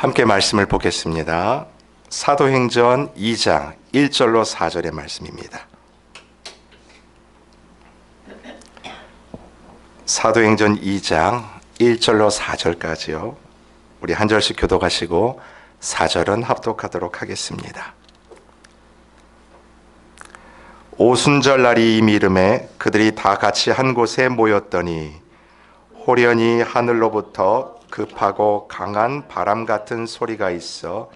함께 말씀을 보겠습니다. 사도행전 2장 1절로 4절의 말씀입니다. 사도행전 2장 1절로 4절까지요. 우리 한 절씩 교독하시고 4절은 합독하도록 하겠습니다. 오순절 날이 이르매 그들이 다 같이 한 곳에 모였더니 호련히 하늘로부터 급하고 강한 바람 같은 소리가 있어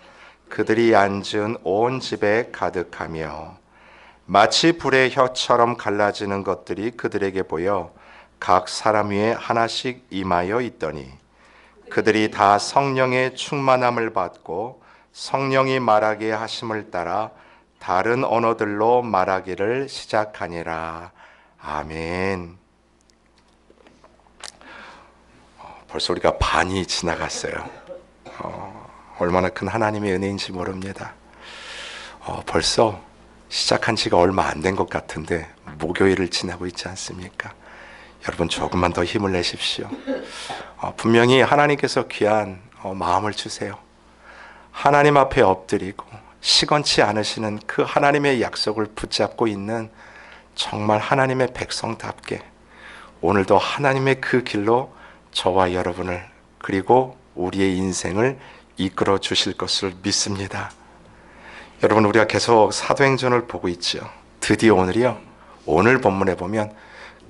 그들이 앉은 온 집에 가득하며 마치 불의 혀처럼 갈라지는 것들이 그들에게 보여 각 사람 위에 하나씩 임하여 있더니 그들이 다 성령의 충만함을 받고 성령이 말하게 하심을 따라 다른 언어들로 말하기를 시작하니라. 아멘. 벌써 우리가 반이 지나갔어요. 얼마나 큰 하나님의 은혜인지 모릅니다. 벌써 시작한 지가 얼마 안 된 것 같은데 목요일을 지나고 있지 않습니까? 여러분 조금만 더 힘을 내십시오. 분명히 하나님께서 귀한 마음을 주세요. 하나님 앞에 엎드리고 시건치 않으시는 그 하나님의 약속을 붙잡고 있는 정말 하나님의 백성답게 오늘도 하나님의 그 길로 저와 여러분을 그리고 우리의 인생을 이끌어 주실 것을 믿습니다. 여러분, 우리가 계속 사도행전을 보고 있죠. 드디어 오늘이요. 오늘 본문에 보면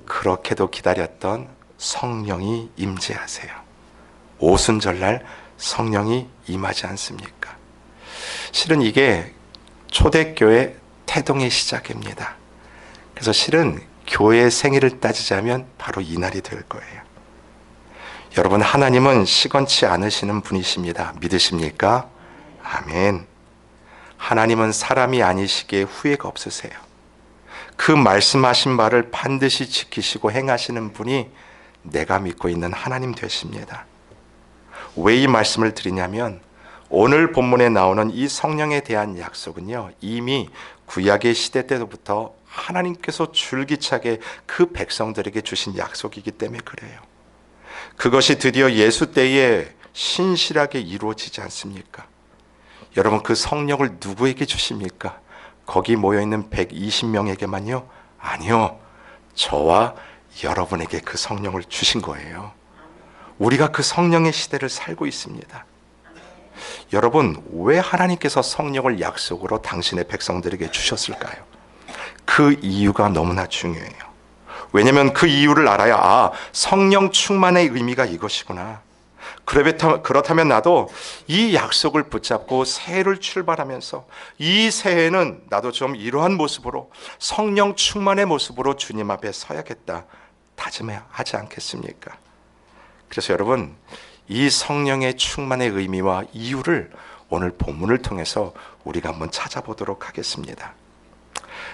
그렇게도 기다렸던 성령이 임재하세요. 오순절날 성령이 임하지 않습니까? 실은 이게 초대교회 태동의 시작입니다. 그래서 실은 교회의 생일을 따지자면 바로 이날이 될 거예요. 여러분, 하나님은 시건치 않으시는 분이십니다. 믿으십니까? 아멘. 하나님은 사람이 아니시기에 후회가 없으세요. 그 말씀하신 바를 반드시 지키시고 행하시는 분이 내가 믿고 있는 하나님 되십니다. 왜 이 말씀을 드리냐면 오늘 본문에 나오는 이 성령에 대한 약속은요, 이미 구약의 시대 때부터 하나님께서 줄기차게 그 백성들에게 주신 약속이기 때문에 그래요. 그것이 드디어 예수 때에 신실하게 이루어지지 않습니까? 여러분, 그 성령을 누구에게 주십니까? 거기 모여있는 120명에게만요? 아니요. 저와 여러분에게 그 성령을 주신 거예요. 우리가 그 성령의 시대를 살고 있습니다. 여러분, 왜 하나님께서 성령을 약속으로 당신의 백성들에게 주셨을까요? 그 이유가 너무나 중요해요. 왜냐하면 그 이유를 알아야 성령 충만의 의미가 이것이구나. 그렇다면 나도 이 약속을 붙잡고 새해를 출발하면서 이 새해는 나도 좀 이러한 모습으로 성령 충만의 모습으로 주님 앞에 서야겠다 다짐해야 하지 않겠습니까? 그래서 여러분, 이 성령의 충만의 의미와 이유를 오늘 본문을 통해서 우리가 한번 찾아보도록 하겠습니다.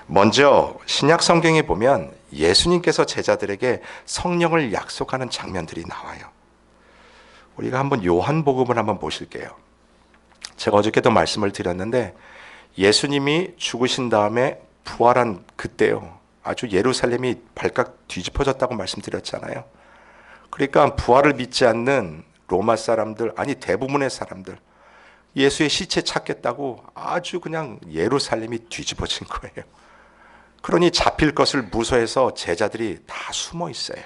먼저 신약 성경에 보면 예수님께서 제자들에게 성령을 약속하는 장면들이 나와요. 우리가 한번 요한복음을 한번 보실게요. 제가 어저께도 말씀을 드렸는데 예수님이 죽으신 다음에 부활한 그때요, 아주 예루살렘이 발칵 뒤집어졌다고 말씀드렸잖아요. 그러니까 부활을 믿지 않는 로마 사람들, 아니 대부분의 사람들, 예수의 시체 찾겠다고 아주 그냥 예루살렘이 뒤집어진 거예요. 그러니 잡힐 것을 무서워해서 제자들이 다 숨어 있어요.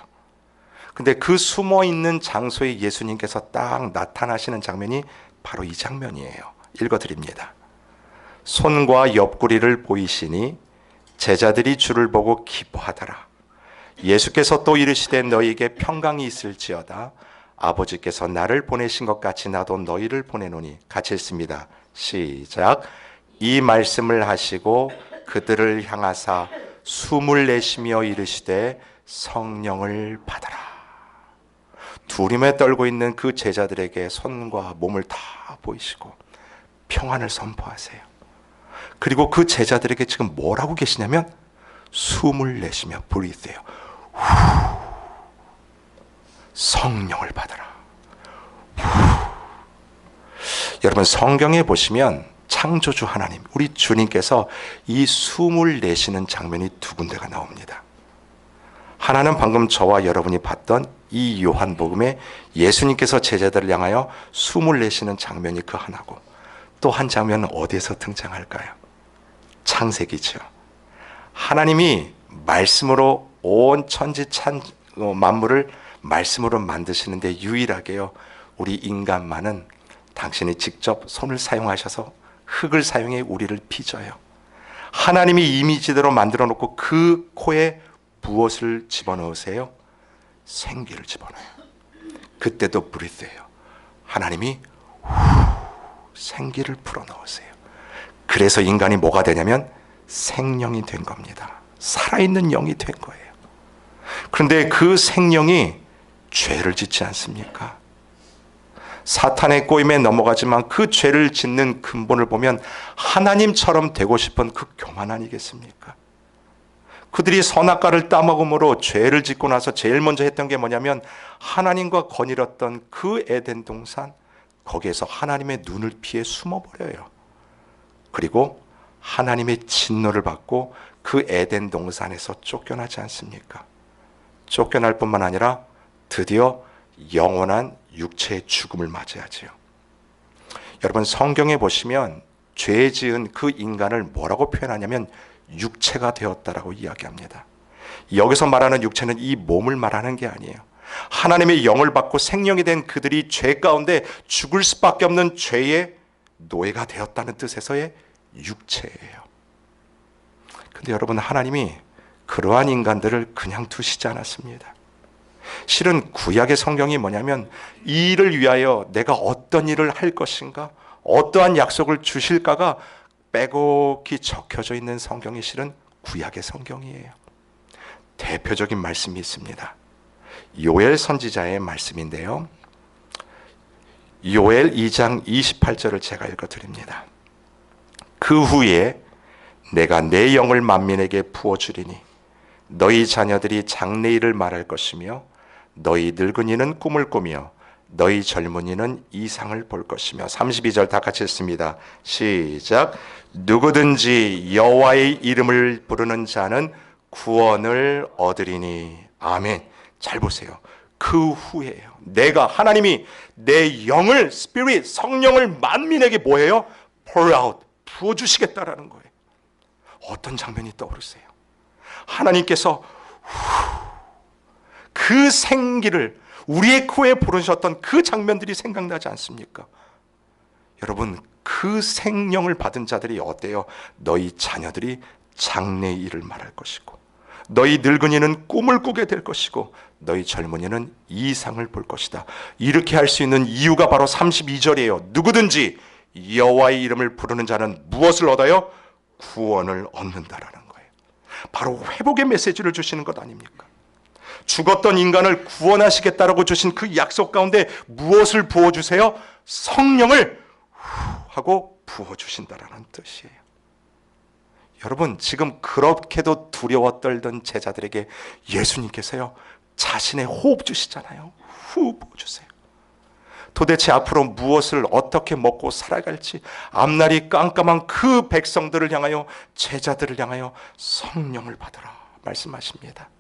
근데 그 숨어 있는 장소에 예수님께서 딱 나타나시는 장면이 바로 이 장면이에요. 읽어드립니다. 손과 옆구리를 보이시니 제자들이 주를 보고 기뻐하더라. 예수께서 또 이르시되 너희에게 평강이 있을지어다. 아버지께서 나를 보내신 것 같이 나도 너희를 보내노니. 같이 읽습니다. 시작. 이 말씀을 하시고 그들을 향하사 숨을 내쉬며 이르시되 성령을 받아라. 두림에 떨고 있는 그 제자들에게 손과 몸을 다 보이시고 평안을 선포하세요. 그리고 그 제자들에게 지금 뭘 하고 계시냐면 숨을 내쉬며 breathe요. 성령을 받아라. 여러분, 성경에 보시면 창조주 하나님, 우리 주님께서 이 숨을 내쉬는 장면이 두 군데가 나옵니다. 하나는 방금 저와 여러분이 봤던 이 요한복음에 예수님께서 제자들을 향하여 숨을 내쉬는 장면이 그 하나고, 또 한 장면은 어디에서 등장할까요? 창세기죠. 하나님이 말씀으로 온 천지 만물을 말씀으로 만드시는데 유일하게요, 우리 인간만은 당신이 직접 손을 사용하셔서 흙을 사용해 우리를 빚어요. 하나님이 이미지대로 만들어 놓고 그 코에 무엇을 집어넣으세요? 생기를 집어넣어요. 그때도 브리스예요. 하나님이 생기를 불어넣으세요. 그래서 인간이 뭐가 되냐면 생명이 된 겁니다. 살아있는 영이 된 거예요. 그런데 그 생명이 죄를 짓지 않습니까? 사탄의 꼬임에 넘어가지만 그 죄를 짓는 근본을 보면 하나님처럼 되고 싶은 그 교만 아니겠습니까? 그들이 선악과를 따먹음으로 죄를 짓고 나서 제일 먼저 했던 게 뭐냐면 하나님과 거닐었던 그 에덴 동산, 거기에서 하나님의 눈을 피해 숨어버려요. 그리고 하나님의 진노를 받고 그 에덴 동산에서 쫓겨나지 않습니까? 쫓겨날 뿐만 아니라 드디어 영원한 육체의 죽음을 맞이하지요. 여러분, 성경에 보시면 죄 지은 그 인간을 뭐라고 표현하냐면 육체가 되었다라고 이야기합니다. 여기서 말하는 육체는 이 몸을 말하는 게 아니에요. 하나님의 영을 받고 생명이 된 그들이 죄 가운데 죽을 수밖에 없는 죄의 노예가 되었다는 뜻에서의 육체예요. 근데 여러분, 하나님이 그러한 인간들을 그냥 두시지 않았습니다. 실은 구약의 성경이 뭐냐면 이 일을 위하여 내가 어떤 일을 할 것인가, 어떠한 약속을 주실까가 빼곡히 적혀져 있는 성경이 실은 구약의 성경이에요. 대표적인 말씀이 있습니다. 요엘 선지자의 말씀인데요, 요엘 2장 28절을 제가 읽어드립니다. 그 후에 내가 내 영을 만민에게 부어주리니 너희 자녀들이 장래일을 말할 것이며 너희 늙은이는 꿈을 꾸며 너희 젊은이는 이상을 볼 것이며. 32절 다 같이 읽습니다. 시작. 누구든지 여호와의 이름을 부르는 자는 구원을 얻으리니. 아멘. 잘 보세요. 그 후에요, 내가 하나님이 내 영을, 스피릿, 성령을 만민에게 뭐예요? pour out, 부어주시겠다라는 거예요. 어떤 장면이 떠오르세요? 하나님께서 그 생기를 우리의 코에 부르셨던 그 장면들이 생각나지 않습니까? 여러분, 그 생명을 받은 자들이 어때요? 너희 자녀들이 장래의 일을 말할 것이고, 너희 늙은이는 꿈을 꾸게 될 것이고, 너희 젊은이는 이상을 볼 것이다. 이렇게 할 수 있는 이유가 바로 32절이에요. 누구든지 여호와의 이름을 부르는 자는 무엇을 얻어요? 구원을 얻는다라는 거예요. 바로 회복의 메시지를 주시는 것 아닙니까? 죽었던 인간을 구원하시겠다라고 주신 그 약속 가운데 무엇을 부어주세요? 성령을 하고 부어주신다라는 뜻이에요. 여러분, 지금 그렇게도 두려워 떨던 제자들에게 예수님께서요, 자신의 호흡 주시잖아요. 후 부어주세요. 도대체 앞으로 무엇을 어떻게 먹고 살아갈지 앞날이 깜깜한 그 백성들을 향하여, 제자들을 향하여 성령을 받으라 말씀하십니다.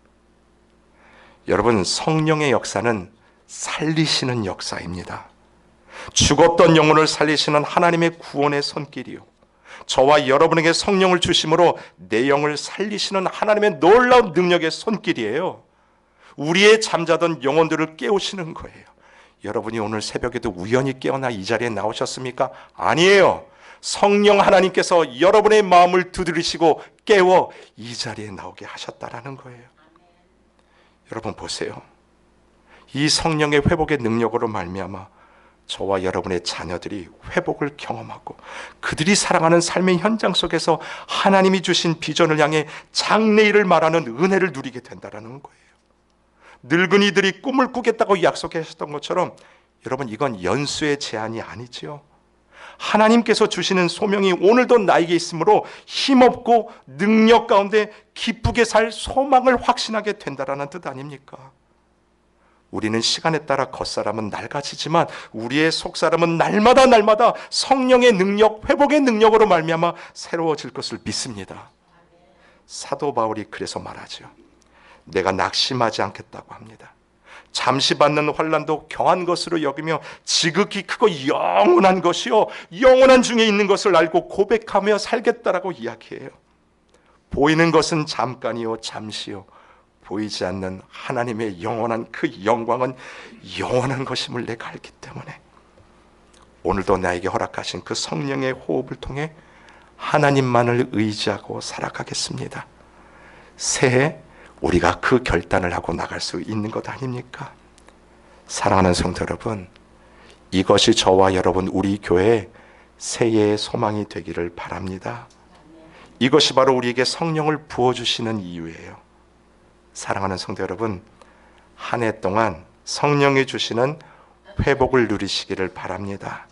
여러분, 성령의 역사는 살리시는 역사입니다. 죽었던 영혼을 살리시는 하나님의 구원의 손길이요, 저와 여러분에게 성령을 주심으로 내 영을 살리시는 하나님의 놀라운 능력의 손길이에요. 우리의 잠자던 영혼들을 깨우시는 거예요. 여러분이 오늘 새벽에도 우연히 깨어나 이 자리에 나오셨습니까? 아니에요. 성령 하나님께서 여러분의 마음을 두드리시고 깨워 이 자리에 나오게 하셨다라는 거예요. 여러분 보세요. 이 성령의 회복의 능력으로 말미암아 저와 여러분의 자녀들이 회복을 경험하고 그들이 살아가는 삶의 현장 속에서 하나님이 주신 비전을 향해 장래일을 말하는 은혜를 누리게 된다는 거예요. 늙은이들이 꿈을 꾸겠다고 약속하셨던 것처럼 여러분, 이건 연수의 제한이 아니지요. 하나님께서 주시는 소명이 오늘도 나에게 있으므로 힘없고 능력 가운데 기쁘게 살 소망을 확신하게 된다라는 뜻 아닙니까? 우리는 시간에 따라 겉사람은 낡아지지만 우리의 속사람은 날마다 성령의 능력, 회복의 능력으로 말미암아 새로워질 것을 믿습니다. 사도 바울이 그래서 말하죠. 내가 낙심하지 않겠다고 합니다. 잠시 받는 환난도 경한 것으로 여기며 지극히 크고 영원한 것이요 영원한 중에 있는 것을 알고 고백하며 살겠다라고 이야기해요. 보이는 것은 잠깐이요 잠시요 보이지 않는 하나님의 영원한 그 영광은 영원한 것임을 내가 알기 때문에 오늘도 나에게 허락하신 그 성령의 호흡을 통해 하나님만을 의지하고 살아가겠습니다. 새해 우리가 그 결단을 하고 나갈 수 있는 것 아닙니까? 사랑하는 성도 여러분, 이것이 저와 여러분 우리 교회의 새해의 소망이 되기를 바랍니다. 이것이 바로 우리에게 성령을 부어주시는 이유예요. 사랑하는 성도 여러분, 한 해 동안 성령이 주시는 회복을 누리시기를 바랍니다.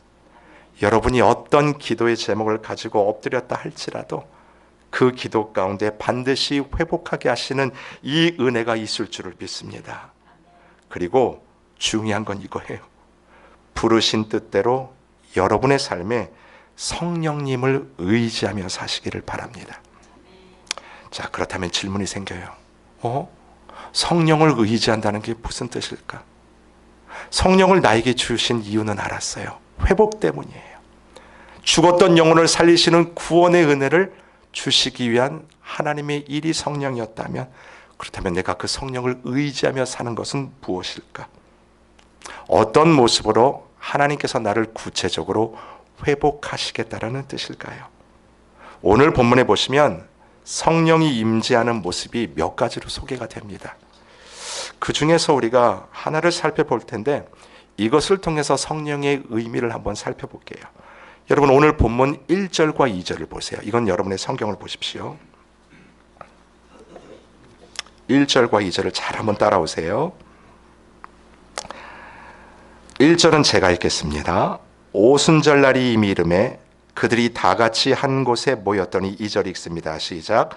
여러분이 어떤 기도의 제목을 가지고 엎드렸다 할지라도 그 기도 가운데 반드시 회복하게 하시는 이 은혜가 있을 줄을 믿습니다. 그리고 중요한 건 이거예요. 부르신 뜻대로 여러분의 삶에 성령님을 의지하며 사시기를 바랍니다. 자, 그렇다면 질문이 생겨요. 성령을 의지한다는 게 무슨 뜻일까? 성령을 나에게 주신 이유는 알았어요. 회복 때문이에요. 죽었던 영혼을 살리시는 구원의 은혜를 주시기 위한 하나님의 일이 성령이었다면, 그렇다면 내가 그 성령을 의지하며 사는 것은 무엇일까? 어떤 모습으로 하나님께서 나를 구체적으로 회복하시겠다라는 뜻일까요? 오늘 본문에 보시면 성령이 임재하는 모습이 몇 가지로 소개가 됩니다. 그 중에서 우리가 하나를 살펴볼 텐데 이것을 통해서 성령의 의미를 한번 살펴볼게요. 여러분 오늘 본문 1절과 2절을 보세요. 이건 여러분의 성경을 보십시오. 1절과 2절을 잘 한번 따라오세요. 1절은 제가 읽겠습니다. 오순절날이 이미 이르매 그들이 다 같이 한 곳에 모였더니 2절 읽습니다. 시작.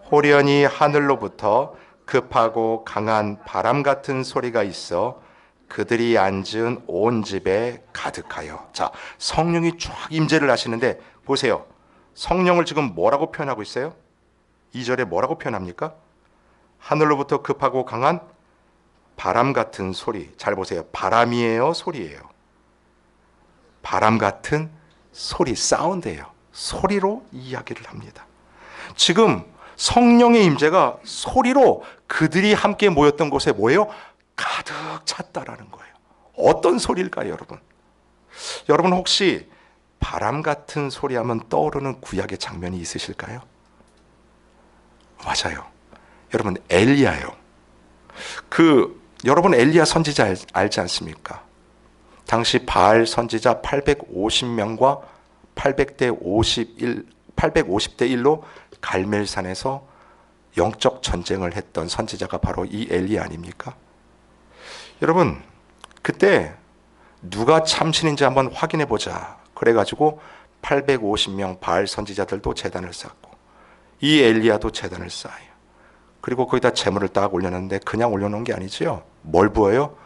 호련히 하늘로부터 급하고 강한 바람 같은 소리가 있어 그들이 앉은 온 집에 가득하여. 자, 성령이 쫙 임재를 하시는데 보세요. 성령을 지금 뭐라고 표현하고 있어요? 2절에 뭐라고 표현합니까? 하늘로부터 급하고 강한 바람 같은 소리. 잘 보세요. 바람이에요? 소리예요? 바람 같은 소리, 사운드예요. 소리로 이야기를 합니다. 지금 성령의 임재가 소리로 그들이 함께 모였던 곳에 뭐예요? 가득 찼다라는 거예요. 어떤 소리일까요, 여러분? 여러분 혹시 바람 같은 소리 하면 떠오르는 구약의 장면이 있으실까요? 맞아요. 여러분 엘리야예요. 여러분 엘리야 선지자 알지 않습니까? 당시 바알 선지자 850명과 850대 1로 갈멜산에서 영적 전쟁을 했던 선지자가 바로 이 엘리야 아닙니까? 여러분 그때 누가 참신인지 한번 확인해 보자 그래가지고 850명 바알 선지자들도 제단을 쌓고 이 엘리야도 제단을 쌓아요. 그리고 거기다 제물을 딱 올려놨는데 그냥 올려놓은 게 아니지요. 뭘 부어요?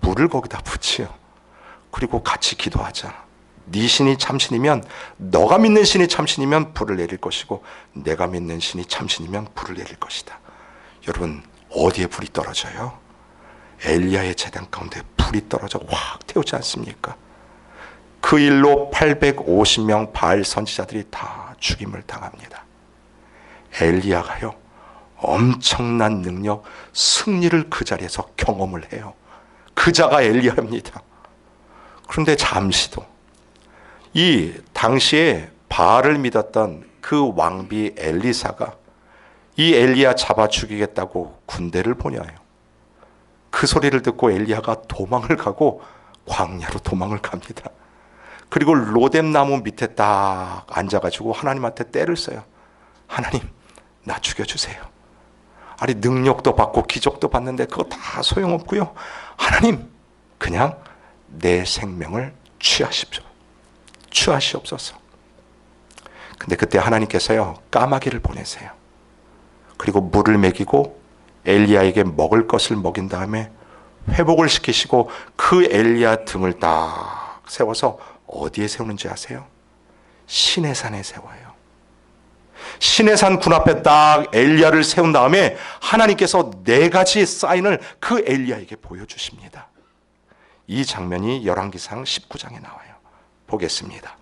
물을 거기다 붓지요. 그리고 같이 기도하자. 네 신이 참신이면, 너가 믿는 신이 참신이면 불을 내릴 것이고 내가 믿는 신이 참신이면 불을 내릴 것이다. 여러분 어디에 불이 떨어져요? 엘리야의 제단 가운데 불이 떨어져 확 태우지 않습니까? 그 일로 850명 바알 선지자들이 다 죽임을 당합니다. 엘리야가요 엄청난 능력, 승리를 그 자리에서 경험을 해요. 그 자가 엘리야입니다. 그런데 잠시도 이 당시에 바알을 믿었던 그 왕비 엘리사가 이 엘리야 잡아 죽이겠다고 군대를 보내요. 그 소리를 듣고 엘리야가 도망을 가고 광야로 도망을 갑니다. 그리고 로뎀 나무 밑에 딱 앉아가지고 하나님한테 떼를 써요. 하나님 나 죽여주세요. 아니 능력도 받고 기적도 받는데 그거 다 소용없고요. 하나님 그냥 내 생명을 취하시옵소서. 근데 그때 하나님께서요 까마귀를 보내세요. 그리고 물을 먹이고 엘리야에게 먹을 것을 먹인 다음에 회복을 시키시고 그 엘리야 등을 딱 세워서 어디에 세우는지 아세요? 시내산에 세워요. 시내산 군 앞에 딱 엘리야를 세운 다음에 하나님께서 4가지의 사인을 그 엘리야에게 보여주십니다. 이 장면이 열왕기상 19장에 나와요. 보겠습니다.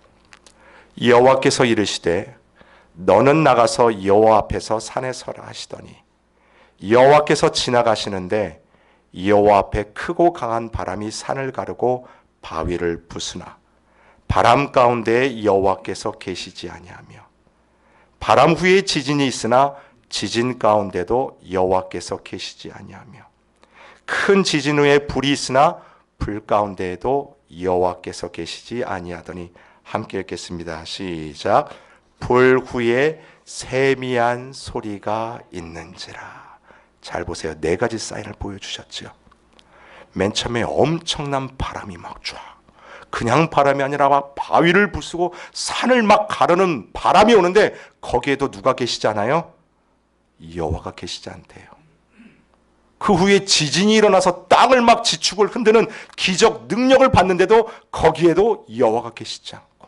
여호와께서 이르시되 너는 나가서 여호와 앞에서 산에 서라 하시더니 여호와께서 지나가시는데 여호와 앞에 크고 강한 바람이 산을 가르고 바위를 부수나 바람 가운데에 여호와께서 계시지 아니하며 바람 후에 지진이 있으나 지진 가운데도 여호와께서 계시지 아니하며 큰 지진 후에 불이 있으나 불 가운데에도 여호와께서 계시지 아니하더니 함께 읽겠습니다. 시작. 불 후에 세미한 소리가 있는지라. 잘 보세요. 4가지 사인을 보여주셨죠. 맨 처음에 엄청난 바람이 막 쫙, 그냥 바람이 아니라 막 바위를 부수고 산을 막 가르는 바람이 오는데 거기에도 누가 계시잖아요? 여호와가 계시지 않대요. 그 후에 지진이 일어나서 땅을 막 지축을 흔드는 기적 능력을 받는데도 거기에도 여호와가 계시지 않고,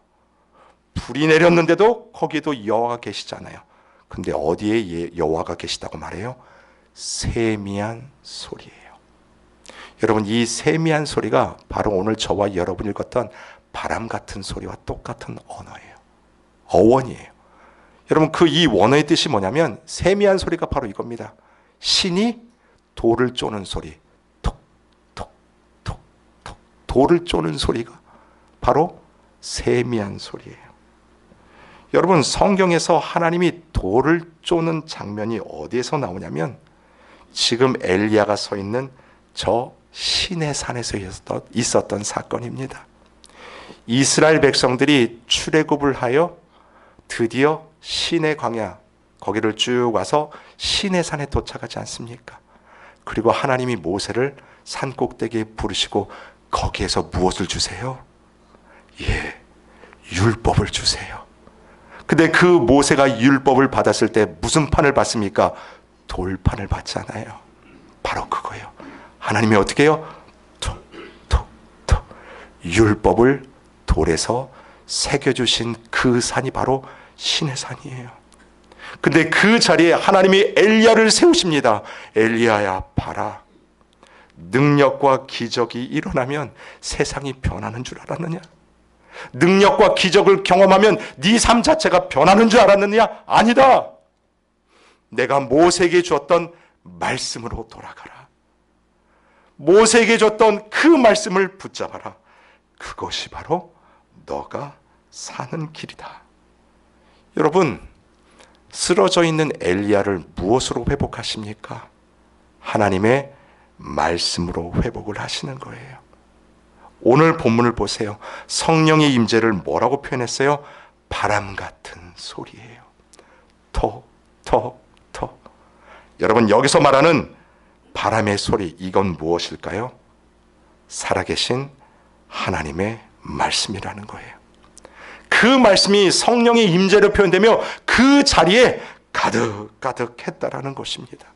불이 내렸는데도 거기에도 여호와가 계시잖아요. 근데 어디에 여호와가 계시다고 말해요? 세미한 소리예요. 여러분, 이 세미한 소리가 바로 오늘 저와 여러분이 읽었던 바람 같은 소리와 똑같은 언어예요. 어원이에요. 여러분, 그 이 원어의 뜻이 뭐냐면 세미한 소리가 바로 이겁니다. 신이 돌을 쪼는 소리, 톡톡톡톡, 돌을 쪼는 소리가 바로 세미한 소리예요. 여러분, 성경에서 하나님이 돌을 쪼는 장면이 어디에서 나오냐면 지금 엘리야가 서 있는 저 시내산에서 있었던 사건입니다. 이스라엘 백성들이 출애굽을 하여 드디어 시내 광야, 거기를 쭉 와서 시내산에 도착하지 않습니까? 그리고 하나님이 모세를 산 꼭대기에 부르시고 거기에서 무엇을 주세요? 율법을 주세요. 근데 그 모세가 율법을 받았을 때 무슨 판을 받습니까? 돌판을 받잖아요. 바로 그거예요. 하나님이 어떻게 해요? 톡톡톡 율법을 돌에서 새겨주신 그 산이 바로 시내산이에요. 근데 그 자리에 하나님이 엘리야를 세우십니다. 엘리야야, 봐라. 능력과 기적이 일어나면 세상이 변하는 줄 알았느냐? 능력과 기적을 경험하면 네 삶 자체가 변하는 줄 알았느냐? 아니다. 내가 모세에게 주었던 말씀으로 돌아가라. 모세에게 줬던 그 말씀을 붙잡아라. 그것이 바로 너가 사는 길이다. 여러분, 쓰러져 있는 엘리야를 무엇으로 회복하십니까? 하나님의 말씀으로 회복을 하시는 거예요. 오늘 본문을 보세요. 성령의 임재를 뭐라고 표현했어요? 바람 같은 소리예요. 톡, 톡, 톡. 여러분, 여기서 말하는 바람의 소리, 이건 무엇일까요? 살아계신 하나님의 말씀이라는 거예요. 그 말씀이 성령의 임재로 표현되며 그 자리에 가득가득했다라는 것입니다.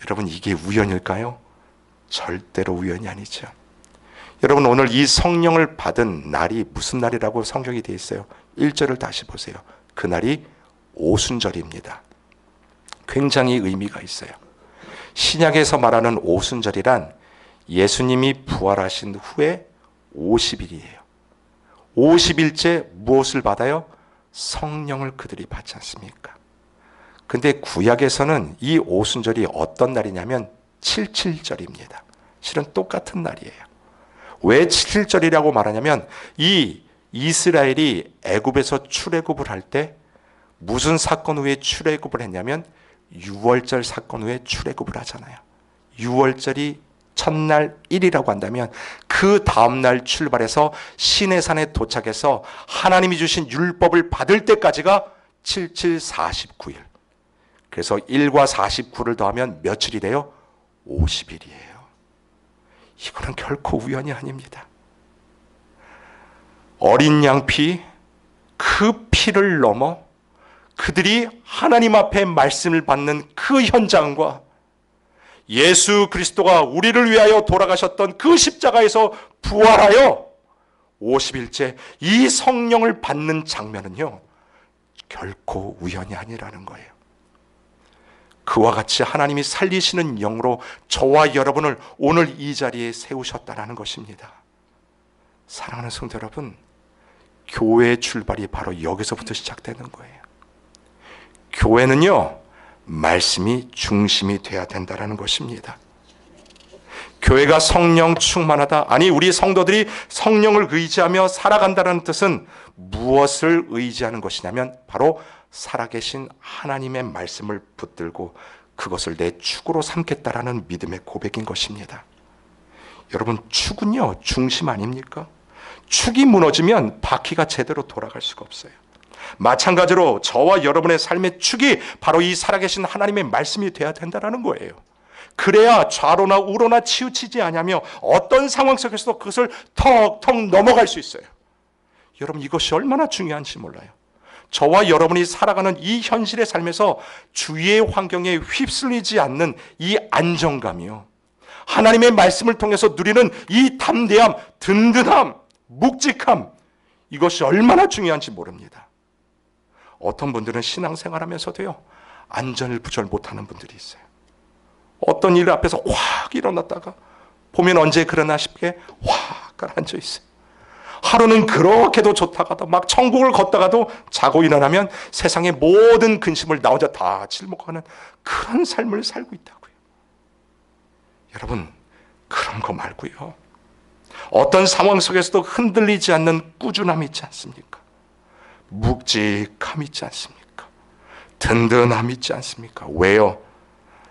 여러분, 이게 우연일까요? 절대로 우연이 아니죠. 여러분, 오늘 이 성령을 받은 날이 무슨 날이라고 성경이 되어 있어요? 1절을 다시 보세요. 그날이 오순절입니다. 굉장히 의미가 있어요. 신약에서 말하는 오순절이란 예수님이 부활하신 후에 50일이에요. 50일째 무엇을 받아요? 성령을 그들이 받지 않습니까? 근데 구약에서는 이 오순절이 어떤 날이냐면 77절입니다. 실은 똑같은 날이에요. 왜 77절이라고 말하냐면 이 이스라엘이 애굽에서 출애굽을 할 때 무슨 사건 후에 출애굽을 했냐면 6월절 사건 후에 출애굽을 하잖아요. 6월절이 첫날 1이라고 한다면 그 다음날 출발해서 시내산에 도착해서 하나님이 주신 율법을 받을 때까지가 77, 49일. 그래서 1과 49를 더하면 며칠이 돼요? 50일이에요. 이거는 결코 우연이 아닙니다. 어린 양피, 그 피를 넘어 그들이 하나님 앞에 말씀을 받는 그 현장과 예수 그리스도가 우리를 위하여 돌아가셨던 그 십자가에서 부활하여 50일째 이 성령을 받는 장면은요, 결코 우연이 아니라는 거예요. 그와 같이 하나님이 살리시는 영으로 저와 여러분을 오늘 이 자리에 세우셨다는 것입니다. 사랑하는 성도 여러분, 교회의 출발이 바로 여기서부터 시작되는 거예요. 교회는요, 말씀이 중심이 돼야 된다는 것입니다. 교회가 성령 충만하다, 아니 우리 성도들이 성령을 의지하며 살아간다는 뜻은 무엇을 의지하는 것이냐면 바로 살아계신 하나님의 말씀을 붙들고 그것을 내 축으로 삼겠다라는 믿음의 고백인 것입니다. 여러분, 축은요 중심 아닙니까? 축이 무너지면 바퀴가 제대로 돌아갈 수가 없어요. 마찬가지로 저와 여러분의 삶의 축이 바로 이 살아계신 하나님의 말씀이 돼야 된다는 거예요. 그래야 좌로나 우로나 치우치지 않으며 어떤 상황 속에서도 그것을 턱턱 넘어갈 수 있어요. 여러분, 이것이 얼마나 중요한지 몰라요. 저와 여러분이 살아가는 이 현실의 삶에서 주위의 환경에 휩쓸리지 않는 이 안정감이요, 하나님의 말씀을 통해서 누리는 이 담대함, 든든함, 묵직함, 이것이 얼마나 중요한지 모릅니다. 어떤 분들은 신앙생활하면서도요 안전을 부절 못하는 분들이 있어요. 어떤 일 앞에서 확 일어났다가 보면 언제 그러나 싶게 확 가라앉아 있어요. 하루는 그렇게도 좋다가도 막 천국을 걷다가도 자고 일어나면 세상의 모든 근심을 나 혼자 다 짊어가는 그런 삶을 살고 있다고요. 여러분, 그런 거 말고요, 어떤 상황 속에서도 흔들리지 않는 꾸준함이 있지 않습니까? 묵직함이 있지 않습니까? 든든함이 있지 않습니까? 왜요?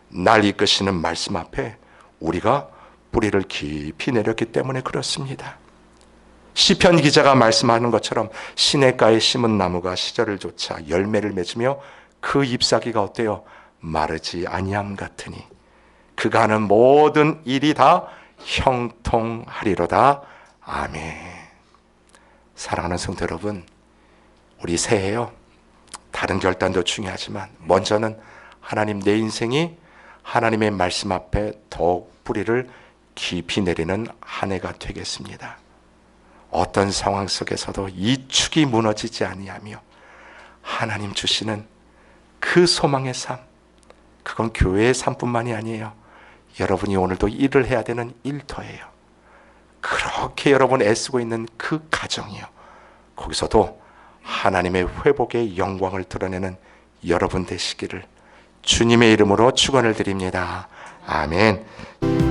날 이끄시는 말씀 앞에 우리가 뿌리를 깊이 내렸기 때문에 그렇습니다. 시편 기자가 말씀하는 것처럼 시냇가에 심은 나무가 시절을 좇아 열매를 맺으며 그 잎사귀가 어때요? 마르지 아니함 같으니 그가 하는 모든 일이 다 형통하리로다. 아멘. 사랑하는 성도 여러분, 우리 새해요, 다른 결단도 중요하지만 먼저는 하나님, 내 인생이 하나님의 말씀 앞에 더욱 뿌리를 깊이 내리는 한 해가 되겠습니다. 어떤 상황 속에서도 이 축이 무너지지 아니하며 하나님 주시는 그 소망의 삶, 그건 교회의 삶뿐만이 아니에요. 여러분이 오늘도 일을 해야 되는 일터예요. 그렇게 여러분 애쓰고 있는 그 가정이요, 거기서도 하나님의 회복의 영광을 드러내는 여러분 되시기를 주님의 이름으로 축원을 드립니다. 아멘.